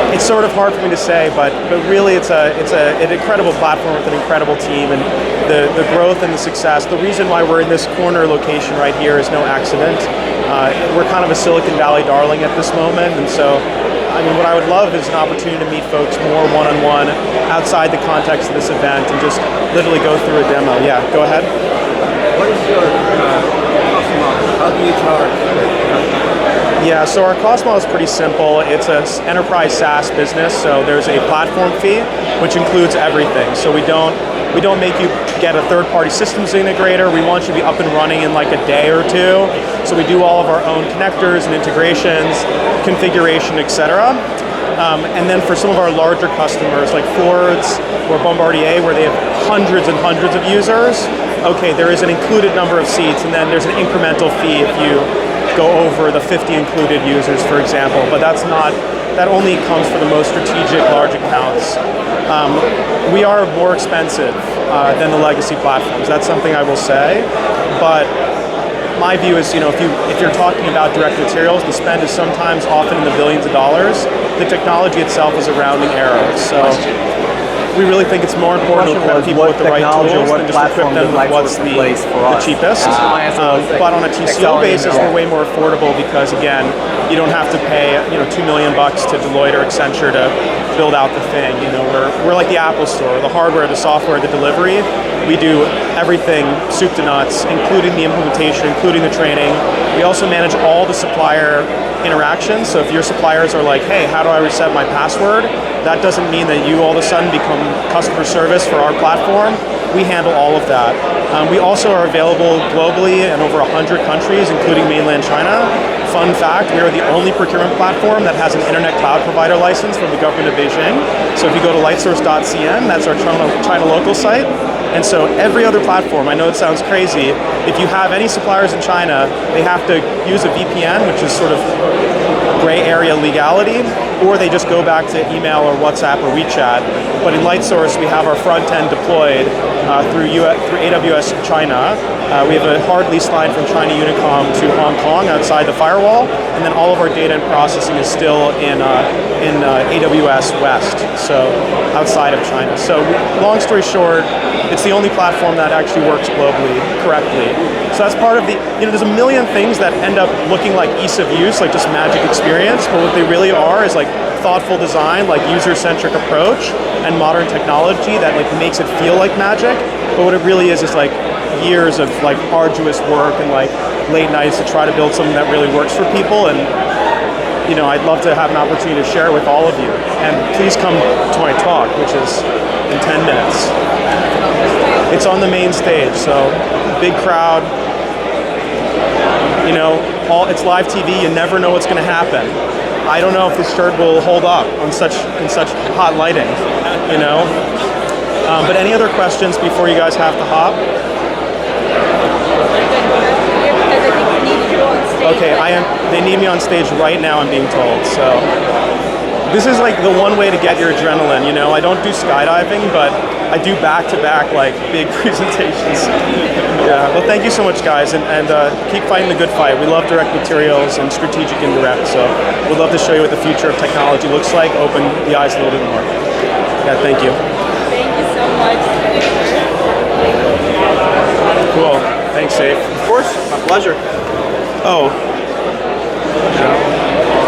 it's sort of hard for me to say, but really it's an incredible platform with an incredible team, and the growth and the success. The reason why we're in this corner location right here is no accident. We're kind of a Silicon Valley darling at this moment, and so I mean, what I would love is an opportunity to meet folks more one-on-one outside the context of this event and just literally go through a demo. Yeah, go ahead. What is your cost model? How do you charge? Yeah, so our cost model is pretty simple. It's an enterprise SaaS business, so there's a platform fee, which includes everything. So we don't make you get a third-party systems integrator. We want you to be up and running in like a day or two. So we do all of our own connectors and integrations, configuration, etc. And then for some of our larger customers like Ford's or Bombardier, where they have hundreds and hundreds of users, okay, there is an included number of seats, and then there's an incremental fee if you go over the 50 included users, for example. But that only comes for the most strategic large accounts. We are more expensive than the legacy platforms. That's something I will say. But my view is, if you're talking about direct materials, the spend is sometimes often in the billions of dollars. The technology itself is a rounding error. So we really think it's more important to equip people with the right tools than just equip them with what's the cheapest. But on a TCO basis, we're way more affordable because, again, you don't have to pay $2 million to Deloitte or Accenture to build out the thing. We're like the Apple Store, the hardware, the software, the delivery. We do everything soup to nuts, including the implementation, including the training. We also manage all the supplier interactions. So if your suppliers are like, hey, how do I reset my password? That doesn't mean that you all of a sudden become customer service for our platform. We handle all of that. We also are available globally in over 100 countries, including mainland China. Fun fact, we are the only procurement platform that has an internet cloud provider license from the government of Beijing. So if you go to lightsource.cn, that's our China local site. And so every other platform, I know it sounds crazy, if you have any suppliers in China, they have to use a VPN, which is sort of gray area legality, or they just go back to email or WhatsApp or WeChat. But in LightSource, we have our front end deployed through AWS China. We have a hard lease line from China Unicom to Hong Kong outside the firewall, and then all of our data and processing is still in AWS West, so outside of China. So long story short, it's the only platform that actually works globally correctly. So that's part of the, there's a million things that end up looking like ease of use, like just magic experience, but what they really are is like thoughtful design, like user-centric approach, and modern technology that like makes it feel like magic. But what it really is like years of like arduous work and like late nights to try to build something that really works for people. And I'd love to have an opportunity to share it with all of you. And please come to my talk, which is in 10 minutes. It's on the main stage, so big crowd. It's live TV. You never know what's going to happen. I don't know if this shirt will hold up in such hot lighting. But any other questions before you guys have to hop? Okay, they need me on stage right now, I'm being told. So this is like the one way to get your adrenaline. I don't do skydiving, but I do back-to-back like big presentations. Yeah, well, thank you so much, guys, and keep fighting the good fight. We love direct materials and strategic indirect, so we'd love to show you what the future of technology looks like, open the eyes a little bit more. Yeah, thank you. Thank you so much. Cool. Thanks, Safe. Of course, my pleasure. Oh.